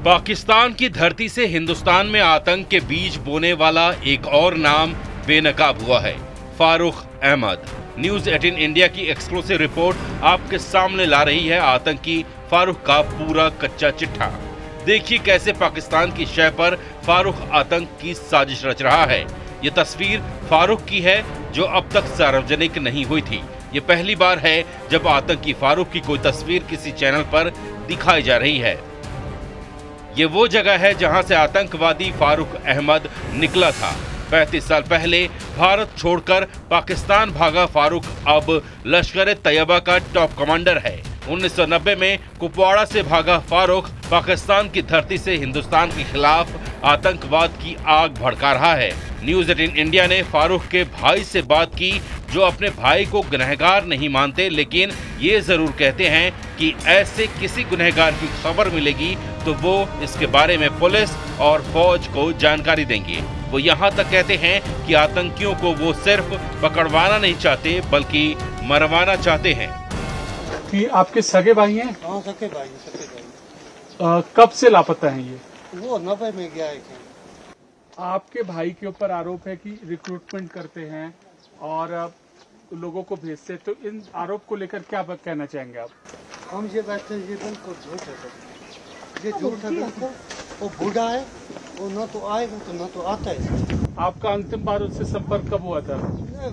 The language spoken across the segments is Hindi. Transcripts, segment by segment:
पाकिस्तान की धरती से हिंदुस्तान में आतंक के बीज बोने वाला एक और नाम बेनकाब हुआ है, फारूक अहमद। न्यूज 18 इंडिया की एक्सक्लूसिव रिपोर्ट आपके सामने ला रही है आतंकी फारूक का पूरा कच्चा चिट्ठा। देखिए कैसे पाकिस्तान की शह पर फारूक आतंक की साजिश रच रहा है। ये तस्वीर फारूक की है जो अब तक सार्वजनिक नहीं हुई थी। ये पहली बार है जब आतंकी फारूक की कोई तस्वीर किसी चैनल पर दिखाई जा रही है। ये वो जगह है जहां से आतंकवादी फारूक अहमद निकला था। 35 साल पहले भारत छोड़कर पाकिस्तान भागा फारूक अब लश्कर-ए-तैयबा का टॉप कमांडर है। 1990 में कुपवाड़ा से भागा फारूक पाकिस्तान की धरती से हिंदुस्तान के खिलाफ आतंकवाद की आग भड़का रहा है। न्यूज 18 इंडिया ने फारूक के भाई से बात की, जो अपने भाई को गुनहगार नहीं मानते, लेकिन ये जरूर कहते हैं कि ऐसे किसी गुनहगार की खबर मिलेगी तो वो इसके बारे में पुलिस और फौज को जानकारी देंगे। वो यहाँ तक कहते हैं कि आतंकियों को वो सिर्फ पकड़वाना नहीं चाहते बल्कि मरवाना चाहते हैं। कि आपके सगे भाई हैं? हाँ, सगे भाई। कब से लापता हैं ये? वो 90 में गया है। आपके भाई के ऊपर आरोप है कि रिक्रूटमेंट करते हैं और लोगों को भेजते हैं, तो इन आरोप को लेकर क्या कहना चाहेंगे आप? हम ये बात है, ये बिल्कुल झूठ है सर। ये झूठ है बिल्कुल। वो बूढ़ा है, वो न तो आएगा तो न तो आता है। आपका अंतिम बार उससे संपर्क कब हुआ था?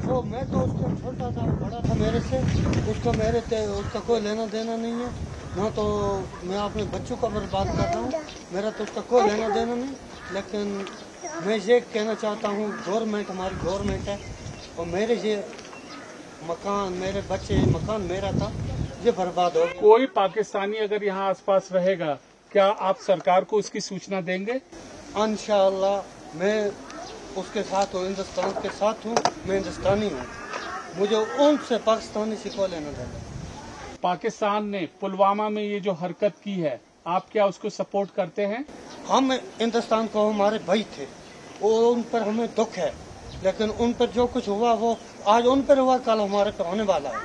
वो मैं तो उसको छोटा था, बड़ा था मेरे से। उसका कोई लेना देना नहीं है। न तो मैं अपने बच्चों का बर्बाद कर रहा हूँ, मेरा तो उसका कोई लेना देना नहीं। लेकिन मैं ये कहना चाहता हूँ, गवर्नमेंट हमारी गवर्नमेंट है और मेरे ये मकान, मेरे बच्चे, मकान मेरा था, ये बर्बाद हो गया। कोई पाकिस्तानी अगर यहाँ आसपास रहेगा, क्या आप सरकार को उसकी सूचना देंगे? इंशाअल्लाह मैं उसके साथ हूँ, हिंदुस्तान के साथ हूँ। मैं हिंदुस्तानी हूँ, मुझे उनसे पाकिस्तानी से कोई लेना देना। पाकिस्तान ने पुलवामा में ये जो हरकत की है, आप क्या उसको सपोर्ट करते हैं? हम हिंदुस्तान को, हमारे भाई थे, उन पर हमें दुख है, लेकिन उन पर जो कुछ हुआ वो आज उन पर हुआ, कल हमारे पर होने वाला है।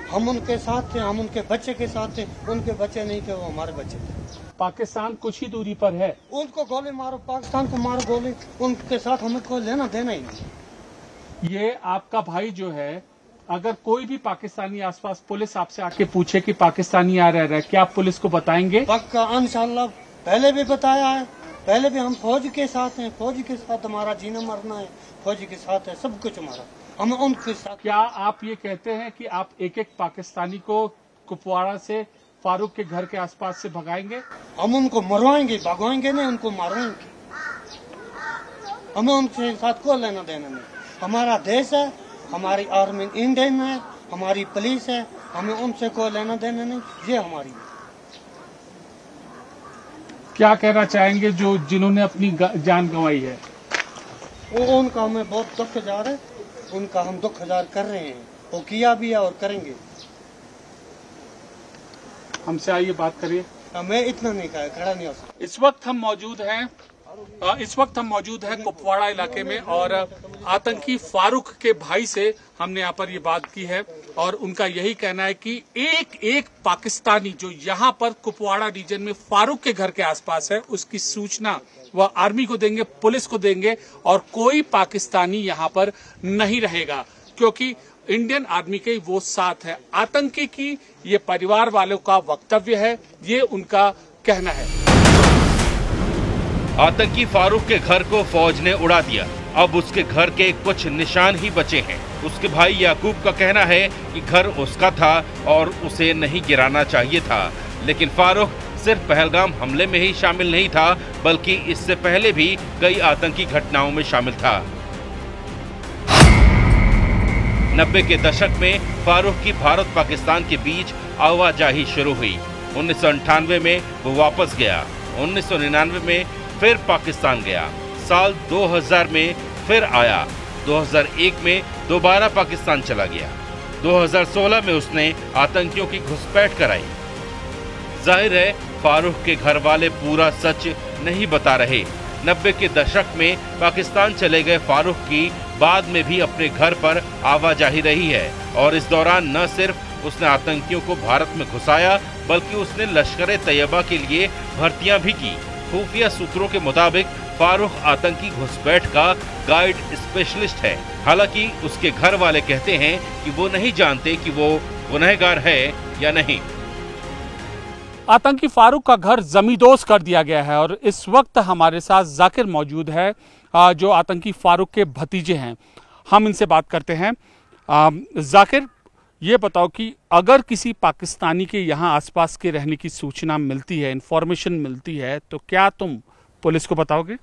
हम उनके साथ थे, हम उनके बच्चे के साथ थे। उनके बच्चे नहीं थे, वो हमारे बच्चे थे। पाकिस्तान कुछ ही दूरी पर है। उनको गोली मारो, पाकिस्तान को मारो गोली, उनके साथ हमें कोई लेना देना ही नहीं। ये आपका भाई जो है, अगर कोई भी पाकिस्तानी आसपास, पुलिस आपसे आके पूछे कि पाकिस्तानी आ रहा है, क्या आप पुलिस को बताएंगे? पक्का, इंशाल्लाह। पहले भी बताया है, पहले भी हम फौज के साथ हैं, फौज के साथ हमारा जीना मरना है, फौज के साथ है सब कुछ हमारा, हम उनके साथ। क्या आप ये कहते हैं कि आप एक एक पाकिस्तानी को कुपवाड़ा से फारूक के घर के आसपास से भगाएंगे? हम उनको मरवाएंगे, भगवाएंगे नहीं, उनको मारवाएंगे। हमें उनके साथ कोई लेना देना नहीं। हमारा देश है, हमारी आर्मी इंडियन है, हमारी पुलिस है, हमें उनसे कोई लेना देना नहीं। ये हमारी। क्या कहना चाहेंगे जो जिन्होंने अपनी जान गंवाई है? वो उनका हमें बहुत दुख हजार है, उनका हम दुख हजार कर रहे हैं। वो किया भी है और करेंगे। हमसे आइए बात करिए। मैं इतना नहीं कहा, खड़ा नहीं हो सकता। इस वक्त हम मौजूद हैं कुपवाड़ा इलाके में और आतंकी फारूक के भाई से हमने यहाँ पर ये बात की है और उनका यही कहना है कि एक एक पाकिस्तानी जो यहाँ पर कुपवाड़ा रीजन में फारूक के घर के आसपास है, उसकी सूचना वह आर्मी को देंगे, पुलिस को देंगे और कोई पाकिस्तानी यहाँ पर नहीं रहेगा, क्योंकि इंडियन आर्मी के वो साथ है। आतंकी की ये परिवार वालों का वक्तव्य है, ये उनका कहना है। आतंकी फारूक के घर को फौज ने उड़ा दिया, अब उसके घर के कुछ निशान ही बचे हैं। उसके भाई याकूब का कहना है कि घर उसका था और उसे नहीं गिराना चाहिए था, लेकिन फारूक सिर्फ पहलगाम हमले में ही शामिल नहीं था, बल्कि इससे पहले भी कई आतंकी घटनाओं में शामिल था। 90 के दशक में फारूक की भारत पाकिस्तान के बीच आवाजाही शुरू हुई। 1998 में वो वापस गया, 1999 में फिर पाकिस्तान गया, साल 2000 में फिर आया, 2001 में दोबारा पाकिस्तान चला गया, 2016 में उसने आतंकियों की घुसपैठ कराई। जाहिर है फारूक के घर वाले पूरा सच नहीं बता रहे। 90 के दशक में पाकिस्तान चले गए फारूक की बाद में भी अपने घर पर आवाजाही रही है और इस दौरान न सिर्फ उसने आतंकियों को भारत में घुसाया बल्कि उसने लश्कर-ए-तैयबा के लिए भर्तियां भी की। खुफिया सूत्रों के मुताबिक फारूक आतंकी घुसपैठ का गाइड स्पेशलिस्ट है। हालांकि उसके घर वाले कहते हैं कि वो नहीं जानते कि वो गुनहगार है या नहीं। आतंकी फारूक का घर जमींदोज कर दिया गया है और इस वक्त हमारे साथ जाकिर मौजूद है, जो आतंकी फारूक के भतीजे हैं। हम इनसे बात करते हैं। जाकिर, ये बताओ कि अगर किसी पाकिस्तानी के यहाँ आसपास के रहने की सूचना मिलती है, इंफॉर्मेशन मिलती है, तो क्या तुम पुलिस को बताओगे?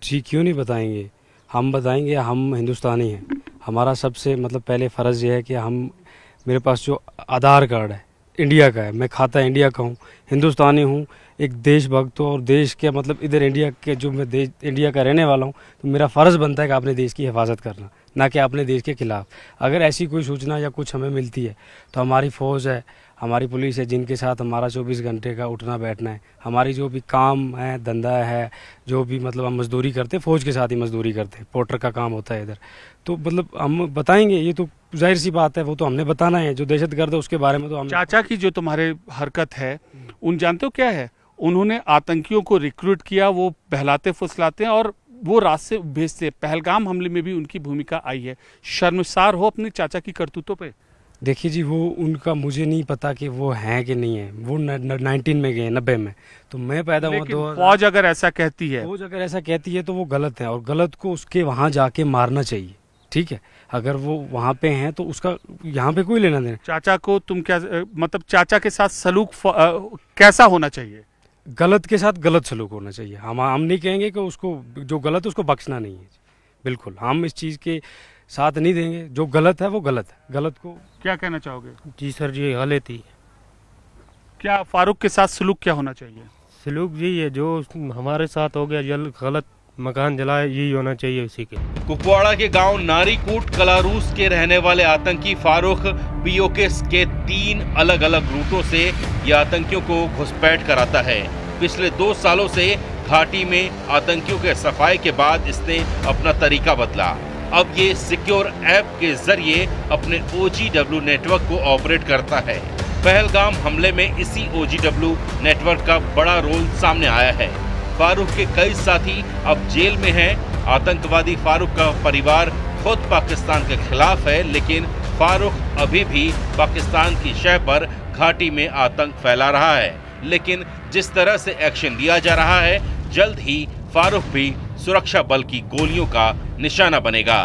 जी, क्यों नहीं बताएंगे, हम बताएंगे। हम हिंदुस्तानी हैं, हमारा सबसे पहले फ़र्ज़ ये है कि मेरे पास जो आधार कार्ड है इंडिया का है, मैं खाता इंडिया का हूँ, हिंदुस्तानी हूँ, एक देशभक्त हूँ और देश के इधर इंडिया के जो मैं इंडिया का रहने वाला हूँ, तो मेरा फ़र्ज़ बनता है कि अपने देश की हिफाजत करना, ना कि अपने देश के खिलाफ। अगर ऐसी कोई सूचना या कुछ हमें मिलती है तो हमारी फ़ौज है, हमारी पुलिस है, जिनके साथ हमारा 24 घंटे का उठना बैठना है। हमारी जो भी काम है, धंधा है, जो भी हम मजदूरी करते हैं, फ़ौज के साथ ही मजदूरी करते हैं, पोर्टर का काम होता है इधर। तो हम बताएंगे, ये तो जाहिर सी बात है, वो तो हमने बताना है। जो दहशतगर्द है उसके बारे में तो हम। चाचा की जो तुम्हारे हरकत है, उन जानते हो क्या है? उन्होंने आतंकियों को रिक्रूट किया, वो बहलाते फुसलाते हैं और वो रास्ते भेजते। पहलगाम हमले में भी उनकी भूमिका आई है। शर्मसार हो अपने चाचा की करतूतों पे? देखिए जी, वो उनका मुझे नहीं पता कि वो हैं कि नहीं है। वो 19 में गए, 90 में, तो मैं पैदा हुआ। तो फौज अगर ऐसा कहती है तो वो गलत है और गलत को उसके वहाँ जाके मारना चाहिए, ठीक है? अगर वो वहाँ पे हैं तो उसका यहाँ पे कोई लेना देना। चाचा को तुम क्या चाचा के साथ सलूक कैसा होना चाहिए? गलत के साथ गलत सलूक होना चाहिए। हम नहीं कहेंगे कि उसको जो गलत है उसको बख्शना नहीं है, बिल्कुल हम इस चीज़ के साथ नहीं देंगे। जो गलत है वो गलत है, गलत को। क्या कहना चाहोगे? जी सर जी, गलत ही। क्या फारूक के साथ सलूक क्या होना चाहिए? सलूक जी ये जो हमारे साथ हो गया, गलत मकान जलाए, यही होना चाहिए उसी के। कुपवाड़ा के गांव नारीकूट कलारूस के रहने वाले आतंकी फारूक पीओके के 3 अलग अलग रूटों से ये आतंकियों को घुसपैठ कराता है। पिछले 2 सालों से घाटी में आतंकियों के सफाई के बाद इसने अपना तरीका बदला। अब ये सिक्योर ऐप के जरिए अपने OGW नेटवर्क को ऑपरेट करता है। पहलगाम हमले में इसी OGW नेटवर्क का बड़ा रोल सामने आया है। फारूक के कई साथी अब जेल में हैं। आतंकवादी फारूक का परिवार खुद पाकिस्तान के खिलाफ है, लेकिन फारूक अभी भी पाकिस्तान की शह पर घाटी में आतंक फैला रहा है। लेकिन जिस तरह से एक्शन लिया जा रहा है, जल्द ही फारूक भी सुरक्षा बल की गोलियों का निशाना बनेगा।